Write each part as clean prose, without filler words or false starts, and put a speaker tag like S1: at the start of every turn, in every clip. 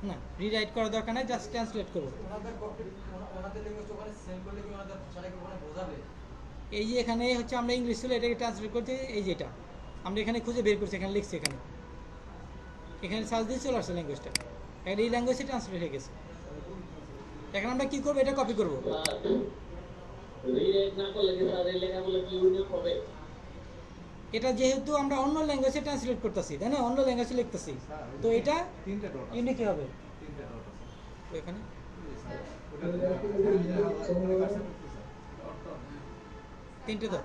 S1: না রিরাইট করার দরকার নাই, জাস্ট ট্রান্সলেট করবো। এই যে এখানে হচ্ছে আমরা ইংলিশ ছিল, এটাকে ট্রান্সলেট করতে এই যেটা আমরা এখানে খুঁজে বের করছি, এখানে লিখছি, এখানে এখানে সার্চ দিয়ে চলে আসছে ল্যাঙ্গুয়েজটা, এখন এই ল্যাঙ্গুয়েজে ট্রান্সলেট হয়ে গেছে। এখন আমরা কি করবো, এটা কপি করবো। এটা যেহেতু আমরা অন্য ল্যাঙ্গুয়েজে ট্রান্সলেট করতেছি, তাই না, অন্য ল্যাঙ্গুয়েজে লিখতেছি, তো এটা ইউনিক হবে এখানে। তিনটে তো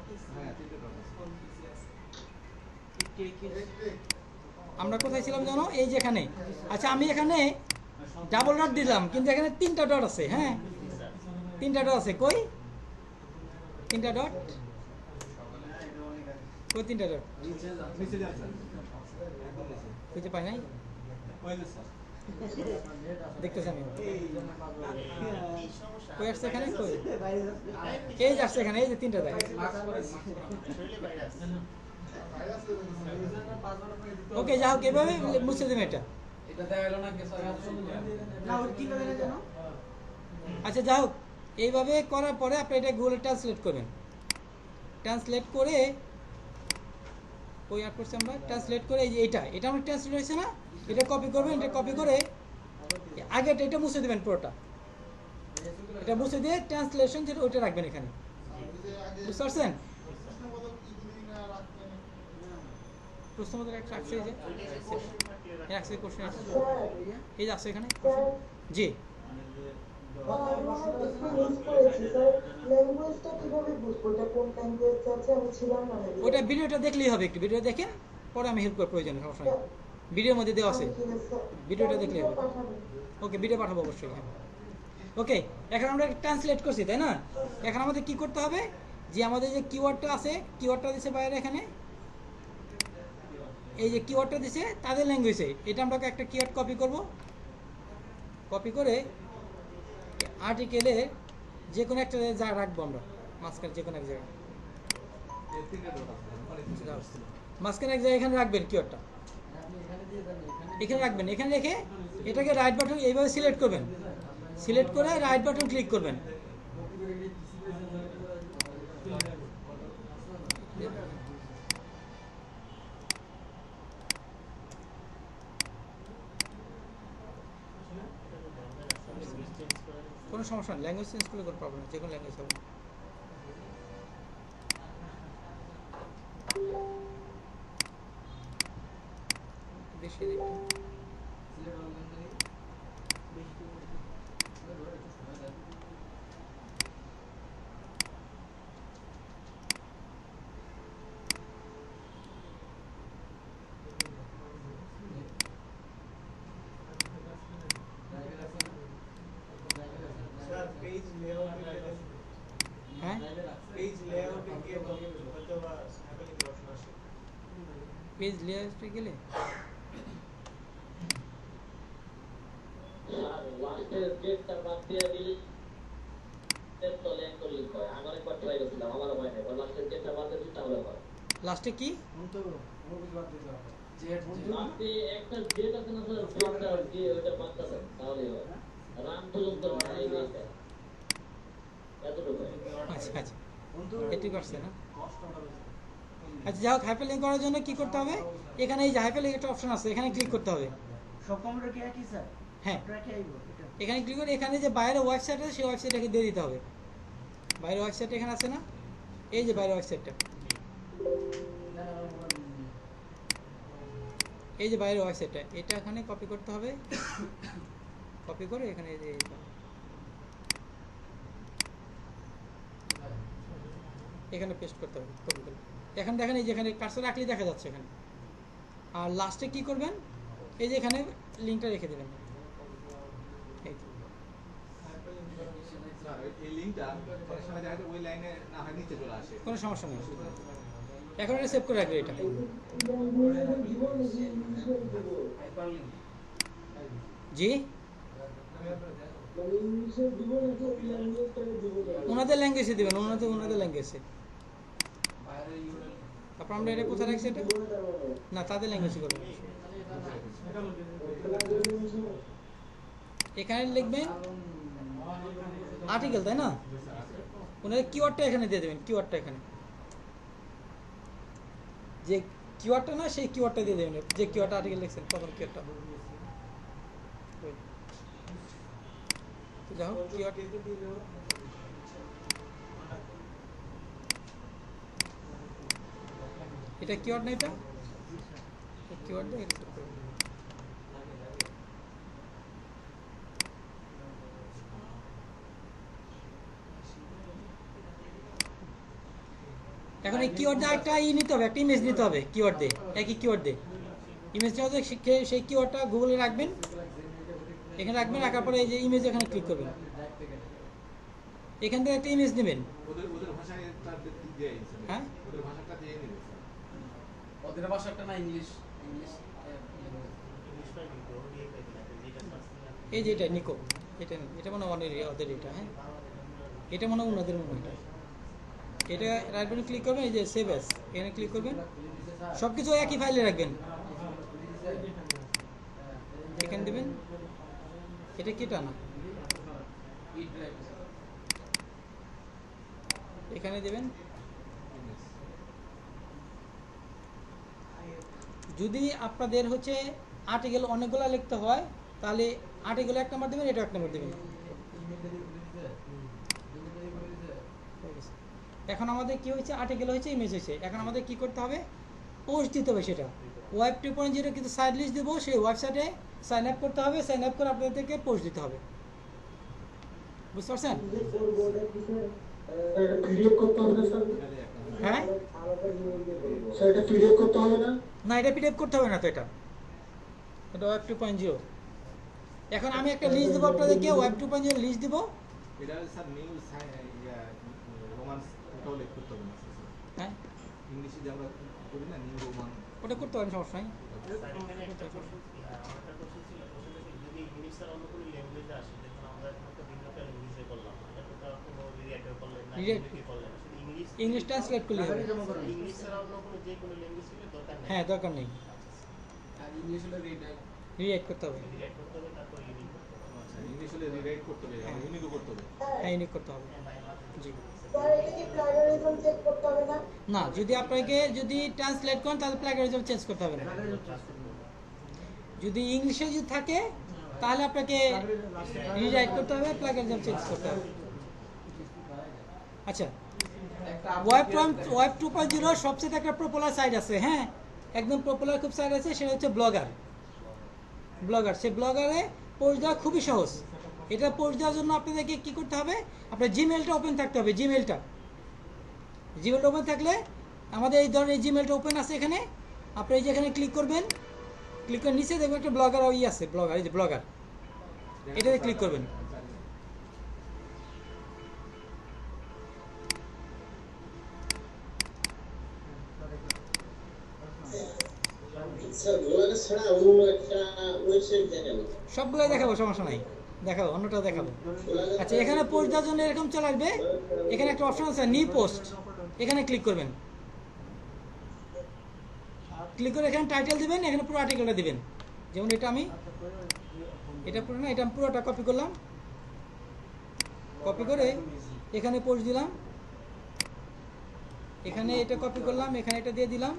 S1: আমরা কোথায় ছিলাম জানো, এই যে এখানে। আচ্ছা আমি এখানে ডাবল ডট দিলাম, কিন্তু এখানে তিনটা ডট আছে। হ্যাঁ তিনটা ডট আছে, কই তিনটা ডট, কই তিনটা ডট খুঁজে পাই নাই, দেখতেছি আমি। কই আসছে এখানে, কই এই যে আসছে এখানে, এই যে তিনটা দেয়। ওকে যাও, কিভাবে মুছে দেবে এটা। আচ্ছা যাই হোক, এইভাবে করার পরে আপনি এটা গুগলে ট্রান্সলেট করবেন। ট্রান্সলেট করে ওই আর করছি আমরা, ট্রান্সলেট করে এই যে এটা আমার ট্রান্সলেট হয়েছে না, এটা কপি করবেন। এটা কপি করে আগে এটা মুছে দেবেন পুরোটা, এটা মুছে দিয়ে ট্রান্সলেশন যেটা ওইটা রাখবেন এখানে, বুঝতে পারছেন। প্রশ্ন মতো একটা রাখছে, এই যে রাখছে কোশ্চেন, এই যে আছে এখানে। জি ওটা ভিডিওটা দেখলেই হবে, একটু ভিডিও দেখেন, পরে আমি হেল্প করার প্রয়োজন, সমস্যা নেই, ভিডিওর মধ্যে দেওয়া আছে, ভিডিওটা দেখলেই হবে। ওকে ভিডিও পাঠাবো অবশ্যই। হ্যাঁ ওকে, এখন আমরা ট্রান্সলেট করছি, তাই না। এখন আমাদের কি করতে হবে, যে আমাদের যে কিওয়ার্ডটা আছে, কিওয়ার্ডটা দিচ্ছে বাইরে এখানে, এই যে কিওয়ার্ডটা দিচ্ছে তাদের ল্যাঙ্গুয়েজে, এটা আমরা একটা কিওয়ার্ড কপি করব। কপি করে আর্টিকেলে যে কোনো একটা জায়গা রাখবো আমরা, মাঝখানে যে কোনো এক জায়গায়, মাঝখানে এক জায়গায় এখানে রাখবেন কিওয়ার্ডটা, এখানে রাখবেন। এখানে রেখে এটাকে রাইট বাটন এইভাবে সিলেক্ট করবেন, সিলেক্ট করে রাইট বাটন ক্লিক করবেন। কোনো সমস্যা নেই, ল্যাঙ্গুয়েজ চেঞ্জ করলে কোনো প্রবলেম নেই, যে কোনো ল্যাঙ্গুয়েজ হবে। দেশে পেজ লেআউটে গেলে লাস্টের ডেটটা বাদ দিয়ে দিলে তো ল্যাঙ্ক লিংক হয়। আবার একবার ট্রাই করছিলাম, আমার হয় না, লাস্টের ডেটটা বাদ দিয়ে তাহলে হয়। লাস্টে কি তো মুভি বাদ দিতে হবে, যে লাস্টে একটা ডেট আছে না স্যার, ডেটটা দিয়ে ওটা বাদ দাও তাহলে হয়। রান তো লোক তো নাই আছে এতটুকু। আচ্ছা আচ্ছা বন্ধু এটি করছে না, আচ্ছা যাই হোক। হাইপারলিংক করার জন্য কি করতে হবে, এখানে এই যে হাইপারলিংক একটা অপশন আছে, এখানে ক্লিক করতে হবে। সব কম্পিউটার কি একই স্যার? হ্যাঁ এখানে ক্লিক করে এখানে যে বাইরের ওয়েবসাইট আছে সেই ওয়েবসাইটটাকে দিয়ে দিতে হবে। বাইরের ওয়েবসাইট এখানে আছে না, এই যে বাইরের ওয়েবসাইটটা, এই যে বাইরের ওয়েবসাইটটা, এটা এখানে কপি করতে হবে। কপি করে এখানে এই যে এখানে পেস্ট করতে হবে, কপি করে। এখন দেখেন এই যেখানে কার্সর রাখলেই দেখা যাচ্ছে এখানে। আর লাস্টে কি করবেন, এই যে এখানে লিঙ্কটা রেখে দেবেন। কোনো সমস্যা নেই, এখন এটা সেভ করে রাখবে। এটা জি ওনাদের ল্যাঙ্গুয়েজে দেবেন, ওনাদের ল্যাঙ্গুয়েজে।
S2: তারপর আমরা এটা কোথায় রাখছি, এটা না তাদের ল্যাঙ্গুয়েজ করবো। এখানে লিখবেন আর্টিকেল, তাই না? ওনাদের কিওয়ার্ডটা এখানে দিয়ে দেবেন, কিওয়ার্ডটা এখানে যে কিওয়ার্ডটা না সেই কিওয়ার্ডটা দিয়ে দেবেন, যে কিওয়ার্ডটা আর্টিকেল লিখছেন প্রথম কিওয়ার্ডটা। তো যাই হোক কিওয়ার্ড এটা কিওয়ার্ড না, এটা কিওয়ার্ড দিয়ে এটা করতে হবে। এখন এই কিওয়ার্ড দিয়ে একটা নিতে হবে, একটা ইমেজ নিতে হবে কিওয়ার্ড দিয়ে, একই কিওয়ার্ড দিয়ে ইমেজ নেওয়া যায়। সেই কিওয়ার্ডটা গুগলে রাখবেন, এখানে রাখবেন, রাখার পরে এই যে ইমেজ এখানে ক্লিক করবেন, এখান থেকে একটা ইমেজ নেবেন। হ্যাঁ
S1: ওদের ভাষাটা না ইংলিশ,
S2: এই যে এটা নিকো, এটা মনে হয় ওদের এটা, হ্যাঁ এটা মনে হয় ওনাদের মনে হয়। এটা রাইট বাটনে ক্লিক করবেন, এই যে সেভ অ্যাজ এখানে ক্লিক করবেন, সব কিছু একই ফাইলে রাখবেন, এখানে দেবেন। এটা কেটা না, এখানে দেবেন। যদি আপনাদের হচ্ছে আর্টিকেল অনেকগুলো লিখতে হয় তাহলে আর্টিকেল 1 নম্বর দেবেন, এটা 1 নম্বর দেবেন। এখন আমাদের কি হয়েছে, আর্টিকেল হয়েছে, ইমেজ হয়েছে। এখন আমাদের কি করতে হবে, পোস্ট দিতে হবে। সেটা ওয়েব 2.0 কিন্তু সাইট লিস্ট দেবো, সেই ওয়েবসাইটে সাইন আপ করতে হবে, সাইন আপ করে আপনাদেরকে পোস্ট দিতে হবে। বুঝতে পারছেন? হ্যাঁ
S1: এটা পিডিএফ করতে হবে না?
S2: না এটা পিডিএফ করতে হবে না, তো এটা ওয়েব 2.0। এখন আমি একটা লিস্ট দেবো আপনাদেরকে, ওয়েব 2.0 লিস্ট দিব।
S3: এটা স্যার নিউ রোমান্স ওটাও লিখ করতে হবে না
S2: হ্যাঁ
S3: ইংলিশে যে আমরা করি না নিউ রোমান,
S2: ওটা করতে পারেন, সমস্যা নাই। ইংলিশ ট্রান্সলেট করলে হবে, হ্যাঁ দরকার নেই, রিরাইট করতে হবে।
S3: ইংলিশ হলে রিরাইট করতে হবে, ইউনিকও করতে হবে।
S2: হ্যাঁ ইউনিক করতে হবে, জি। না যদি আপনাকে যদি ট্রান্সলেট করেন তাহলে প্লাগরিজম চেঞ্জ করতে হবে না। যদি ইংলিশে যদি থাকে তাহলে আপনাকে রিরাইট করতে হবে, প্লাগরিজম চেঞ্জ করতে হবে। আচ্ছা, ওয়েব 2.0 সবচেয়ে একটা পপুলার সাইট আছে, হ্যাঁ একদম পপুলার খুব সাইট আছে, সেটা হচ্ছে ব্লগার। সেই ব্লগারে পোস্ট দেওয়া খুবই সহজ। এটা পোস্ট দেওয়ার জন্য আপনাদেরকে কি করতে হবে, আপনার জিমেলটা ওপেন থাকতে হবে। জিমেলটা ওপেন থাকলে আমাদের এই ধরনের জিমেলটা ওপেন আছে এখানে, আপনি এই যে এখানে ক্লিক করবেন, ক্লিক করে নিচে দেখবেন একটা ব্লগার আছে, ব্লগার, এই যে ব্লগার, এটাতে ক্লিক করবেন। সবগুলোই দেখাবো, সমস্যা নাই, দেখাবো, অন্যটা দেখাবো। আচ্ছা এখানে পোস্ট দেওয়ার জন্য এরকম চলে আসবে, এখানে একটা অপশন আছে নিউ পোস্ট, এখানে ক্লিক করবেন। ক্লিক করে এখানে টাইটেল দিবেন, এখানে পুরো আর্টিকেলটা দিবেন। যেমন এটা আমি এটা পুরো না, এটা আমি পুরোটা কপি করলাম, কপি করে এখানে পোস্ট দিলাম, এখানে এটা কপি করলাম, এখানে এটা দিয়ে দিলাম।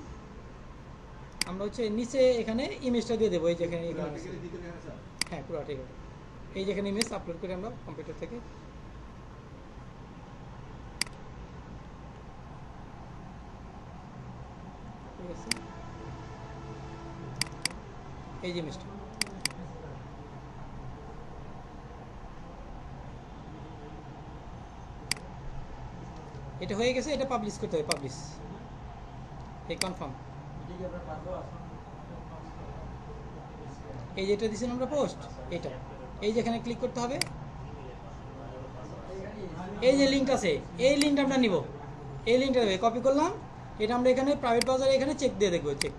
S2: আমরা হচ্ছে নিচে এখানে ইমেজটা দিয়ে দেবো, এই যেখানে হ্যাঁ পুরো আর্টিকেল, এই যেখানে ইমেজ আপলোড করি আমরা কম্পিউটার থেকে। ঠিক আছে, এই যে ইমেজটা, এটা হয়ে গেছে। এটা পাবলিশ করতে হবে, পাবলিশ, এই কনফার্ম। এই যেটা দিয়েছিলাম আমরা পোস্ট, এটা এই যেখানে ক্লিক করতে হবে, এই যে লিঙ্ক আছে এই লিঙ্কটা আমরা নিব, এই লিঙ্কটা দেবে, কপি করলাম, এটা আমরা এখানে প্রাইভেট ব্রাউজারে এখানে চেক দিয়ে দেখবো, চেক,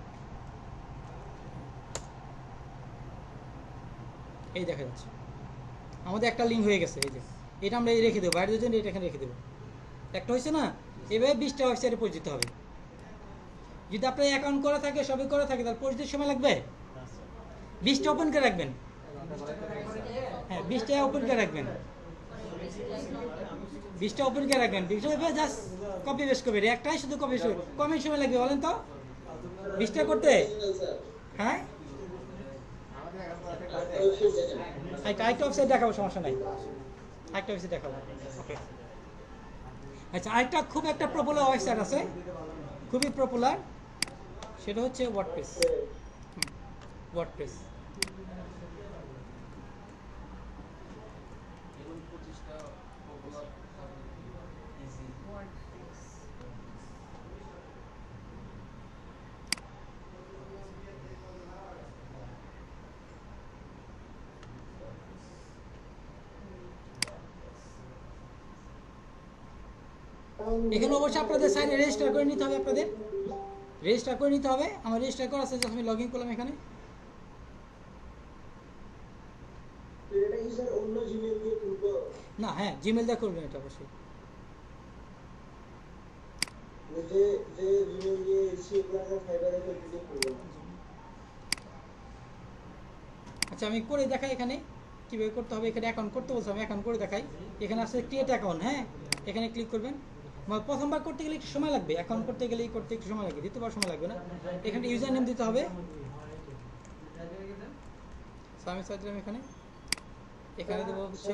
S2: এই দেখা যাচ্ছে আমাদের একটা লিঙ্ক হয়ে গেছে। এই যে এটা আমরা রেখে দেবো, বাইরের জন্য এটা এখানে রেখে দেবো, একটা হয়েছে না। এভাবে 20টা ওয়েবসাইটে পৌঁছতে হবে। যদি আপনার অ্যাকাউন্ট করা থাকে, সবই করা থাকে, তাহলে পৌঁছতে সময় লাগবে। 20টা ওপেন করে রাখবেন। হ্যাঁ, 20টা ওপেন করে রাখবেন। 20টা ওপেন করে রাখবেন। 20টা জাস্ট কপি পেস্ট করবেন। একটাই শুধু কপি পেস্ট করবেন। কমেন্ট সময় লাগবে বলেন তো 20টা করতে? হ্যাঁ, আরেকটা ওয়েবসাইট দেখাবো, সমস্যা নাই, আরেকটা ওয়েবসাইট দেখাবো। ওকে, আচ্ছা, আরেকটা খুব একটা পপুলার ওয়েবসাইট আছে, খুবই পপুলার, সেটা হচ্ছে ওয়ার্ডপ্রেস। ওয়ার্ডপ্রেস এখানে অবশ্যই আপনাদের সাইটে রেজিস্টার করে নিতে হবে। আপনাদের রেজিস্টার করে নিতে হবে। আমার রেজিস্টার করা আছে, আমি লগ ইন করলাম এখানে। না, হ্যাঁ, জিমেল দিয়ে করবেন এটা অবশ্যই। আচ্ছা, আমি করে দেখাই এখানে কীভাবে করতে হবে। এখানে অ্যাকাউন্ট করতে বলছি, আমি অ্যাকাউন্ট করে দেখাই। এখানে আসলে ক্রিয়েট অ্যাকাউন্ট, হ্যাঁ, এখানে ক্লিক করবেন। প্রথমবার করতে গেলে একটু সময় লাগবে, অ্যাকাউন্ট করতে গেলে একটু সময় লাগবে, দ্বিতীয়বার সময় লাগবে না। এখানে ইউজার নেম দিতে হবে। আমি চাইছিলাম এখানে দেবো হচ্ছে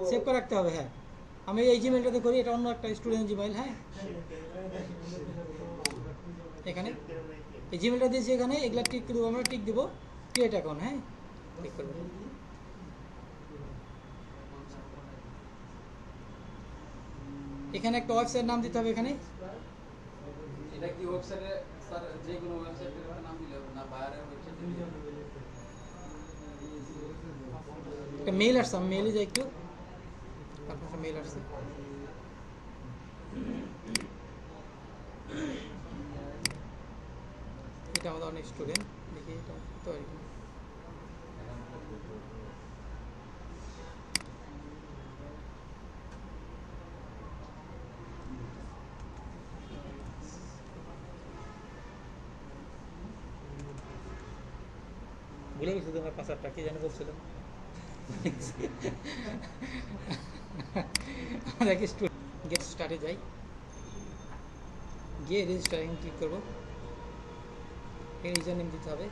S2: সেভ করে রাখতে হবে। হ্যাঁ, আমি এই জিমেলটাতে করি, এটা অন্য একটা স্টুডেন্ট জিমেল। হ্যাঁ, এখানে এই জিমেলটা দিয়েছি, এখানে এগুলা টিক দেবো, আমরা টিক দেবো ক্রিয়েট অ্যাকাউন্ট। হ্যাঁ, ক্লিক করবো। এখানে একটা ওয়েবসাইট নাম দিতে হবে। এখানে
S4: এটা কি ওয়েবসাইটে স্যার, যে কোনো ওয়েবসাইটের নাম দিলে হবে না, বায়ারের ওয়েবসাইটে দিলে হবে?
S2: একটা মেইল আসছে, আমি মেইলে যাই একটু। আপনার মেইল আসছে, এটা আমাদের অনেক স্টুডেন্ট, দেখি এটা তো ভুলে গেছি তোমার পাসওয়ার্ডটা কি জানি বলছিল। আমরা কি গেট স্টার্টে যাই, গিয়ে রেজিস্টারিং ক্লিক করবো। এখানে ইউজার নেম দিতে হবে,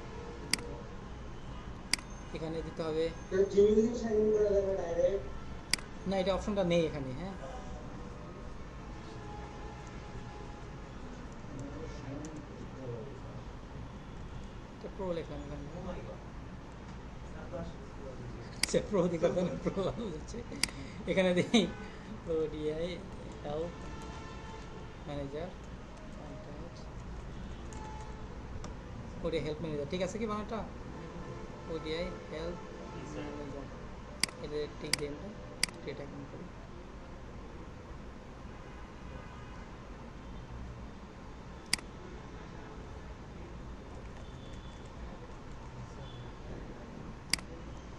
S2: এখানে দিতে হবে না, এটা অপশনটা নেই এখানে। হ্যাঁ, প্রো লিখলাম এখানে, প্রো দিকে প্রো যাচ্ছে। এখানে দিই ODI help manager, ODI help manager, ঠিক আছে কি বানাটা? ওডিআই হেল্প ম্যানেজার, এটা ঠিক দিয়ে আমরা ক্রিয়েট অ্যাকাউন্ট করি।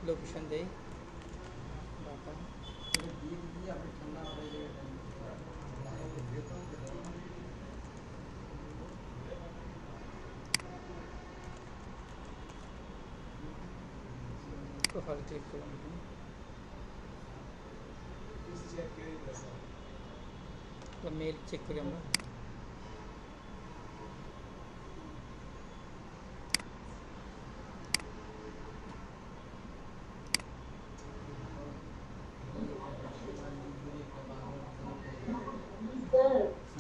S2: লোকেশন দেই ঢাকা, প্রোফাইল ক্লিক করলাম। মেল চেক করি আমরা।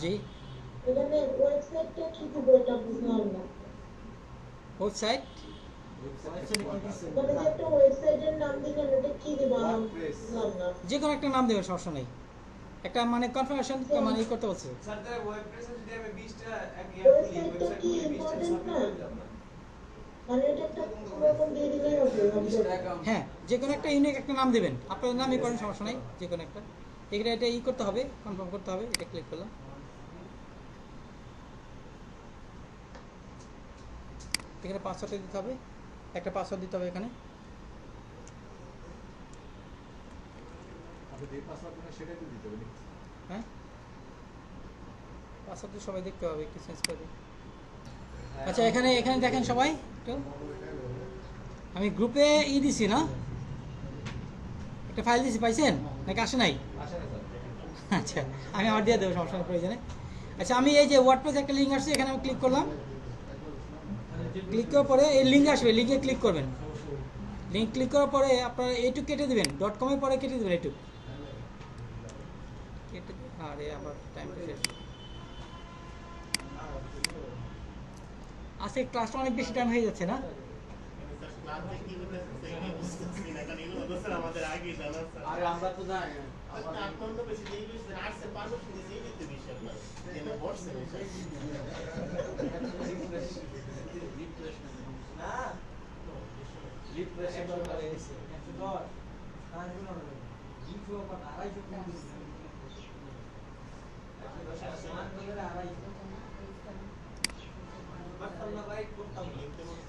S2: জি,
S5: এখানে ওয়েবসাইটটা কি দিব এটা বুঝলাম না।
S2: ওয়েবসাইট
S5: মানে যে একটা ওয়েবসাইটের নাম দিলেন, এটা কি দিব আমি বুঝলাম না।
S2: যে কোনো একটা নাম দেবেন, সমস্যা নেই। একটা মানে কনফার্মেশন মানে করতে বলছে।
S6: স্যার তাহলে ওয়েবপ্রেসে যদি আমি 20টা এক
S5: ওয়েবসাইটটা কি ইম্পর্টেন্ট না, মানে এটা একটা পুরোপুরি দিয়ে দিলেই হবে।
S2: হ্যাঁ, যে কোনো একটা ইউনিক একটা নাম দেবেন, আপনার নামই করেন, সমস্যা নেই, যে কোনো একটা। এখানে এটা করতে হবে, কনফার্ম করতে হবে, এটা ক্লিক করলাম। এখানে পাসওয়ার্ডটা দিতে হবে, একটা পাসওয়ার্ড দিতে হবে এখানে।
S3: আপনি যে পাসওয়ার্ড দিবেন সেটাই তো দিতে হবে।
S2: হ্যাঁ, পাসওয়ার্ড তো সবাই দেখতে হবে, একটু চেঞ্জ করে দিই। আচ্ছা এখানে দেখেন সবাই একটু, আমি গ্রুপে দিছি না, একটা ফাইল দিছি, পাইছেন নাকি আসে নাই? আচ্ছা আমি আমার দিয়ে দেবো, সমস্যা প্রয়োজনে। আচ্ছা আমি এই যে ওয়ার্ডপ্রেস একটা লিঙ্ক আসছে, এখানে আমি ক্লিক করলাম, ক্লিক করার পরে এই লিঙ্ক আসবে, লিঙ্কে ক্লিক করবেন। লিঙ্ক ক্লিক করার পরে আপনারা এইটুক কেটে দেবেন, .com এর পরে কেটে দেবেন এইটুক কেটে। আরে আমার টাইমটা শেষ। আজকে ক্লাসটা অনেক বেশি টাইম হয়ে যাচ্ছে না?
S4: আরে আমরা তো জানি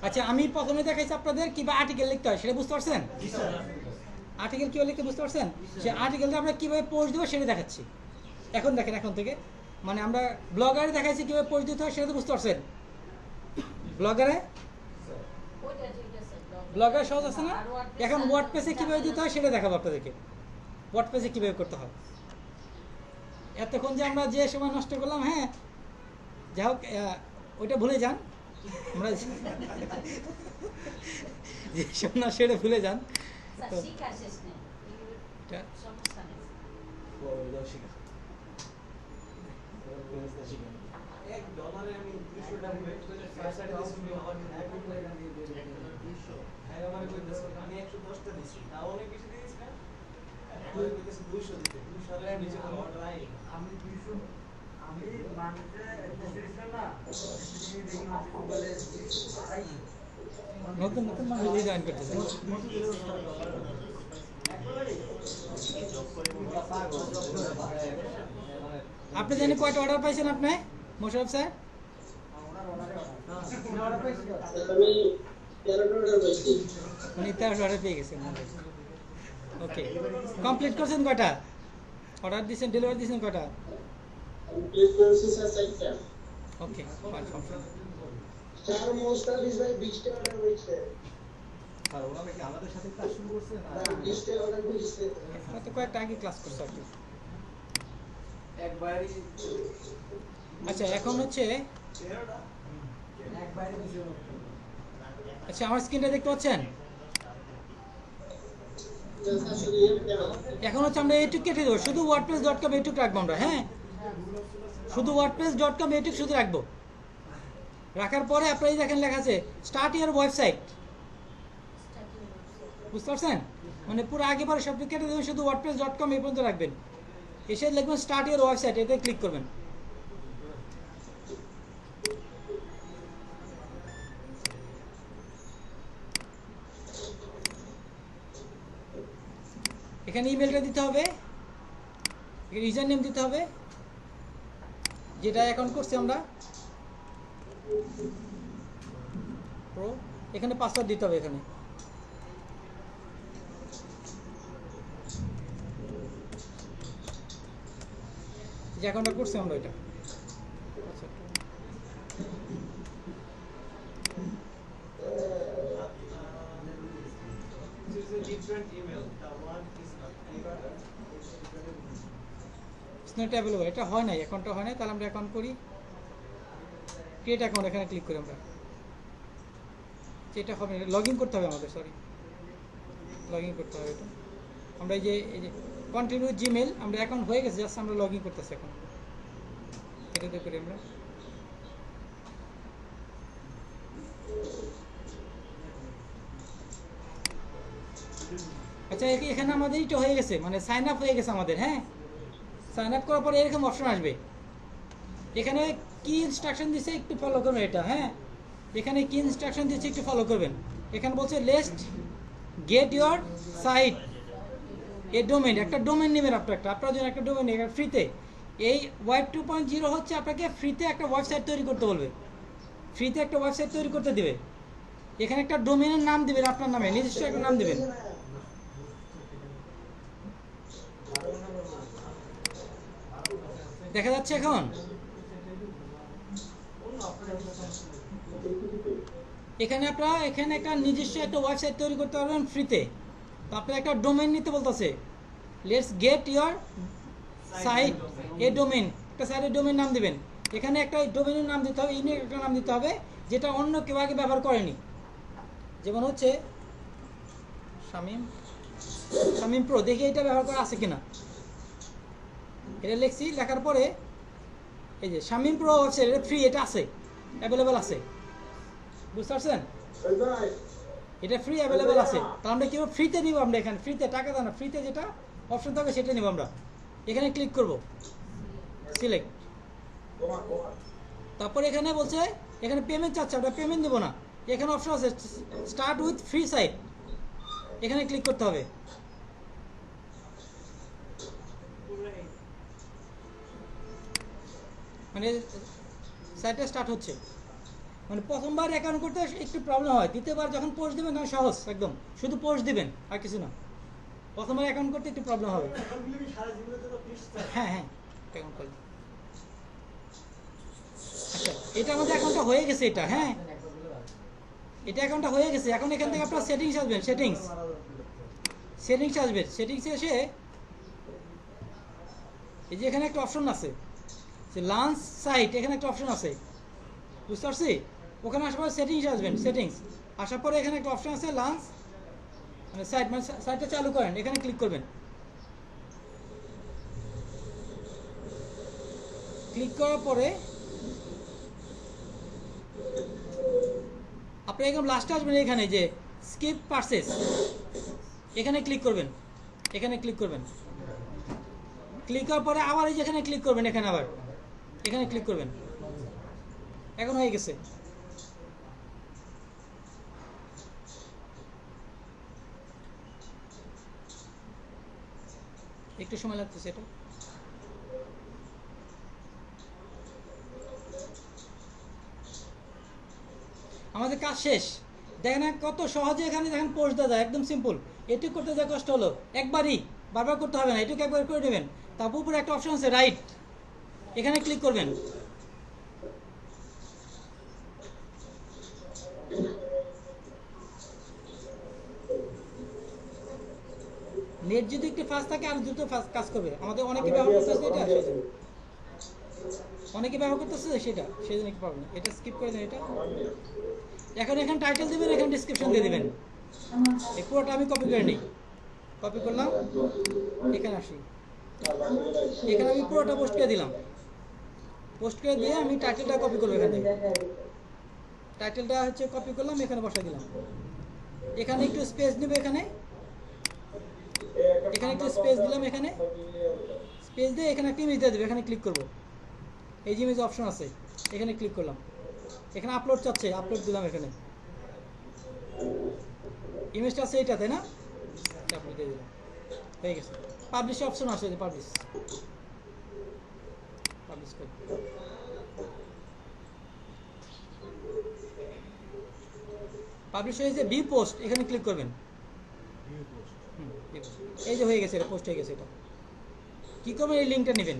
S2: আচ্ছা আমি প্রথমে দেখাইছি আপনাদের কিভাবে আর্টিকেল লিখতে হয়, সেটা বুঝতে পারছেন? আর্টিকেল কিভাবে লিখতে বুঝতে পারছেন? সে আর্টিকেলটা আমরা কিভাবে পোস্ট দেবো সেটা দেখাচ্ছি। এখন দেখেন, এখন থেকে মানে আমরা ব্লগারে দেখাইছি কিভাবে পোস্ট দিতে হয়, সেটা তো বুঝতে পারছেন? ব্লগারে সহজ আছে না? এখন ওয়ার্ডপ্রেসে কিভাবে দিতে হয় সেটা দেখাবো আপনাদেরকে, ওয়ার্ডপ্রেসে কিভাবে করতে হয়। এতক্ষণ যে আমরা যে সময় নষ্ট করলাম, হ্যাঁ যাই হোক ওইটা ভুলে যান, আমরা যে সময় সেটা ভুলে যান। তো
S6: $1 আমি 200 টাকা ওয়েট করে সাইডে দিছি আমার আমার কইতেছে আমি 110 টা দিছি, না অনেক বেশি দিয়েছি না, আমি কইতেছে 200 দিতে, 200 এর নিচে কোনো অর্ডার নাই। আমি 200 আমি মানতে দিছিলাম না, তুমি দেখি মাঝে বলে
S2: নতুন মানুষ জয়েন করতেছে। আপনি জানেন কয়টা অর্ডার পাইছেন আপনি মোশাররফ স্যার? উনি 13টা অর্ডার পেয়ে গেছেন। ওকে কমপ্লিট করছেন কয়টা অর্ডার দিয়েছেন, ডেলিভারি দিয়েছেন কয়টা? ওকে কয়েকটা আগে ক্লাস করছে আর কি। আচ্ছা এখন হচ্ছে, আচ্ছা আমার স্ক্রিনটা দেখতে পাচ্ছেন? এখন হচ্ছে আমরা এইটুক কেটে দেবো, শুধু wordpress.com এইটুক রাখবো আমরা। হ্যাঁ শুধু wordpress.com এইটুক শুধু রাখবো। রাখার পরে আপনারা দেখেন লেখা আছে স্টার্ট ইওর ওয়েবসাইট, বুঝতে পারছেন? মানে পুরো আগে পরে সব কেটে দেবেন, শুধু wordpress.com এই পর্যন্ত রাখবেন। এসে লিখবেন স্টার্ট ইওর ওয়েবসাইট, এতে ক্লিক করবেন। এখানে ইমেলটা দিতে হবে, ইউজার নেম দিতে হবে, যেটা অ্যাকাউন্ট করছি আমরা প্রো। এখানে পাসওয়ার্ড দিতে হবে, এখানে যে অ্যাকাউন্টটা করছি আমরা এটা। নট অ্যাভেলেবল, এটা হয় নাই, অ্যাকাউন্টটা হয় নাই, তাহলে আমরা অ্যাকাউন্ট করি, ক্রিয়েট অ্যাকাউন্ট, এখানে ক্লিক করি আমরা। এটা হবে, লগ ইন করতে হবে আমাদের, সরি লগ ইন করতে হবে এটা। আমরা এই যে কন্টিনিউ জিমেল, আমরা অ্যাকাউন্ট হয়ে গেছে, জাস্ট আমরা লগ ইন করতেছি এখন, এটাতে করি আমরা। আচ্ছা এখানে আমাদের এটা হয়ে গেছে, মানে সাইন আপ হয়ে গেছে আমাদের। হ্যাঁ সাইন আপ করার পরে এরকম অপশন আসবে, এখানে কি ইনস্ট্রাকশন দিচ্ছে একটু ফলো করবেন এটা। হ্যাঁ এখানে কি ইনস্ট্রাকশন দিচ্ছে একটু ফলো করবেন। এখানে বলছে লেস্ট get your site a domain, একটা ডোমেন নেবেন আপনার জন্য একটা ডোমেন নেবেন ফ্রিতে। এই ওয়েব 2.0 হচ্ছে আপনাকে ফ্রিতে একটা ওয়েবসাইট তৈরি করতে বলবে, ফ্রিতে একটা ওয়েবসাইট তৈরি করতে দিবে। এখানে একটা ডোমেনের নাম দিবেন, আপনার নামে নিজস্ব একটা নাম দিবেন। দেখা যাচ্ছে এখন এখানে আপনারা এখানে একটা নিজস্ব একটা ওয়েবসাইট তৈরি করতে পারবেন ফ্রিতে। তো আপনার একটা ডোমেইন নিতে বলতেছে, let's get your site a domain, একটা সাইটের ডোমেইন নাম দিবেন। এখানে একটা ডোমেইনের নাম দিতে হবে, ইউনিক একটা নাম দিতে হবে যেটা অন্য কেউ আগে ব্যবহার করেনি। যেমন হচ্ছে শামিম প্রো, দেখি এটা ব্যবহার করা আছে কিনা। এটা লিখছি, লেখার পরে এই যে শামিম প্রো ওয়েবসাইট, এটা ফ্রি, এটা আছে, অ্যাভেলেবেল আছে, বুঝতে পারছেন? এটা ফ্রি অ্যাভেলেবেল আছে। তা আমরা কি ফ্রিতে নিব, আমরা এখানে ফ্রিতে, টাকা দাও না, ফ্রিতে যেটা অপশন থাকে সেটা নিব আমরা। এখানে ক্লিক করব, সিলেক্ট, তারপর এখানে বলছে এখানে পেমেন্ট চাচ্ছে, আমরা পেমেন্ট দেবো না। এখানে অপশন আছে স্টার্ট উইথ ফ্রি সাইট, এখানে ক্লিক করতে হবে। মানে সাইটটা স্টার্ট হচ্ছে। মানে প্রথমবার অ্যাকাউন্ট করতে একটু প্রবলেম হয়, দ্বিতীয়বার যখন পোস্ট দিবেন তখন সহজ, একদম শুধু পোস্ট দিবেন আর কিছু না। প্রথমবার অ্যাকাউন্ট করতে একটু প্রবলেম হবে। হ্যাঁ হ্যাঁ, অ্যাকাউন্ট করতে। আচ্ছা, এটা আমাদের অ্যাকাউন্টটা হয়ে গেছে, এটা হ্যাঁ, এটা অ্যাকাউন্টটা হয়ে গেছে। এখন এখান থেকে আপনার সেটিংস আসবেন, সেটিংস আসবেন, সেটিংসে এসে এই যে এখানে একটা অপশন আছে যে লঞ্চ সাইট, এখানে একটা অপশন আছে, বুঝতে পারছি? ওখানে আসার পরে সেটিংস আসবেন, সেটিংস আসার পরে এখানে একটা অপশন আছে লঞ্চ মানে সাইট, মানে সাইটটা চালু করেন, এখানে ক্লিক করবেন। ক্লিক করার পরে আপনি একদম লাস্টে আসবেন, এখানে যে স্কিপ পারচেজ, এখানে ক্লিক করবেন, এখানে ক্লিক করবেন। ক্লিক করার পরে আবার এই যেখানে ক্লিক করবেন, এখানে আবার এখানে ক্লিক করবেন। এখন হয়ে গেছে। একটু সময় লাগতেছে এটা। আমাদের কাজ শেষ। দেখেন কত সহজে এখানে দেখেন পোস্ট দেওয়া যায়, একদম সিম্পল। এটুকু করতে যা কষ্ট হলো, একবারই, বারবার করতে হবে না, এটুকু একবার করে নেবেন। তারপর উপরে একটা অপশন আছে রাইট, এখানে ক্লিক করবেন। নেট যদি একটু ফাস্ট থাকে আর দ্রুত কাজ করবে। আমাদের অনেকে ব্যবহার করতেছে এটা, সেজন্য অনেকে ব্যবহার করতেছে সেটা, সেজন্য কি পাবেন। এটা স্কিপ করে দেন। এটা এখন এখানে টাইটেল দিবেন, এখানে ডেসক্রিপশন দিয়ে দিবেন। এই পুরোটা আমি কপি করে নিই, কপি করলাম, এখানে আসি, এখানে আমি পুরোটা পোস্ট করে দিলাম। পোস্ট করে দিয়ে আমি টাইটেলটা কপি করবো, এখান থেকে টাইটেলটা হচ্ছে কপি করলাম, এখানে বসাই দিলাম। এখানে একটু স্পেস নেবে, এখানে একটু স্পেস দিলাম, এখানে স্পেস দিয়ে এখানে একটা ইমেজ দিয়ে দেবে, এখানে ক্লিক করবো। এই যে ইমেজ অপশন আছে, এখানে ক্লিক করলাম। এখানে আপলোড চাচ্ছে, আপলোড দিলাম, এখানে ইমেজটা আছে এইটা, তাই না? আপলোড দিয়ে দিলাম, হয়ে গেছে। পাবলিশ অপশন আছে, পাবলিশ করি। পাবলিশ হয়েছে, ভিউ পোস্ট, এখানে ক্লিক করবেন। এই যে হয়ে গেছে, এটা পোস্ট হয়ে গেছে। এটা কি করবেন, এই লিঙ্কটা নেবেন,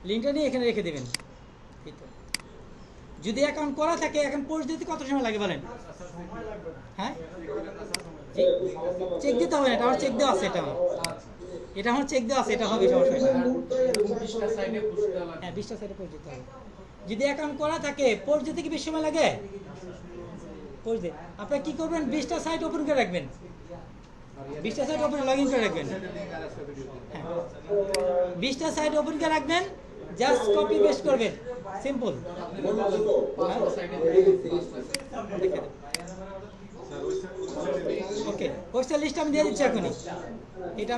S2: লিঙ্কটা নিয়ে এখানে রেখে দেবেন। যদি অ্যাকাউন্ট করা থাকে, এখন পোস্ট দিতে কত সময় লাগে বলেন? হ্যাঁ, চেক দিতে হবে না, এটা আমার চেক দেওয়া আছে, এটা আমার চেক দেওয়া আছে, এটা হবে, সমস্যা নেই। হ্যাঁ, 20টা সাইডে পোস্ট দিতে হবে। যদি অ্যাকাউন্ট করা থাকে, পোস্ট দিতে কি বেশি সময় লাগে? পোস্ট দিতে আপনারা কি করবেন, 20টা সাইট ওপেন করে রাখবেন, 20টা সাইট ওপেন লগ ইন করে রাখবেন। হ্যাঁ, 20টা সাইট ওপেন করে রাখবেন, জাস্ট কপি পেস্ট করবেন, সিম্পল। ওকে, ওয়েবসাইট লিস্ট আমি দিয়ে দিচ্ছি এখনই, এটা